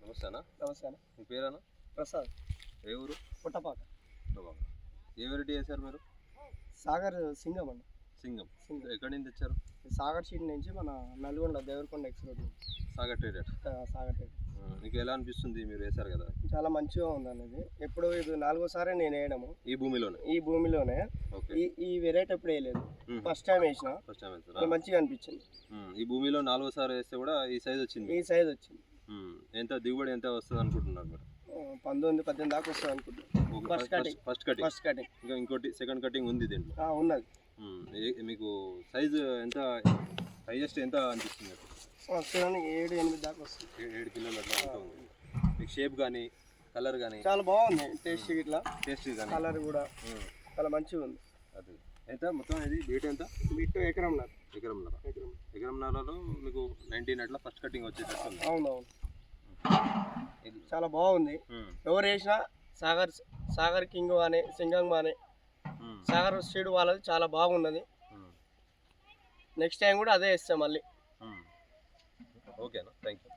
నమస్తేనా. నమస్తే అన్న. మీ పేరేనా? ప్రసాద్. ఏ ఊరు? పుట్టపాక. ఏ వెరైటీ వేశారు మీరు? సాగర్ సింగం అన్న. సింగం. సింగం ఎక్కడి నుంచి తెచ్చారు? సాగర్ షీట్ నుంచి మన నల్గొండ దేవరకొండ ఎక్స్పోర్ట్ నుంచి. సాగర్ ట్రేడర్స్. సాగర్ షీట్ మీకు ఎలా అనిపిస్తుంది మీరు వేశారు కదా? చాలా మంచిగా ఉంది అనేది. ఎప్పుడు ఇది 4వ సారి నేను వేయడము ఈ భూమిలోనే. ఈ భూమిలోనే. ఓకే. ఈ వెరైటీ ఎప్పుడు వేయలేదు, ఫస్ట్ టైం వేసిన. ఫస్ట్ టైం వేస్తారా? మంచిగా అనిపించింది. ఈ భూమిలో 4వ సారి వేస్తే కూడా ఈ సైజ్ వచ్చింది. ఈ సైజ్ వచ్చింది. ఎంత దిగుబడి ఎంత వస్తుంది అనుకుంటున్నారు మీరు? 19-18 దాకా వస్తుంది అనుకుంటున్నాను. First cutting. First cutting. ఇంకా ఇంకోటి సెకండ్ కటింగ్ ఉంది దీంట్లో. ఉన్నది. మీకు సైజు ఎంత, హైయెస్ట్ ఎంత అనిపిస్తుంది? 7-8 దాకా వస్తుంది. 7 కిలోలు అట్లా ఉంటుంది. మీకు షేప్ కానీ కలర్ కానీ చాలా బాగుంది. టేస్ట్ ఇట్లా టేస్ట్ కానీ కలర్ కూడా చాలా మంచిగా ఉంది. అది ఎంత మొత్తం ఇది బీట్ ఎంత? బీట్ ఎకరంన్నర. ఎకరంన్నరలో మీకు 19 అట్లా ఫస్ట్ కటింగ్ వచ్చేటట్టు. అవునవును, చాలా బాగుంది. ఎవరు వేసినా సాగర్ కింగ్ అని సింగం అని సాగర్ సీడ్ వాళ్ళది చాలా బాగున్నది. నెక్స్ట్ టైం కూడా అదే ఇస్తాం మళ్ళీ. ఓకేనా? Thank you.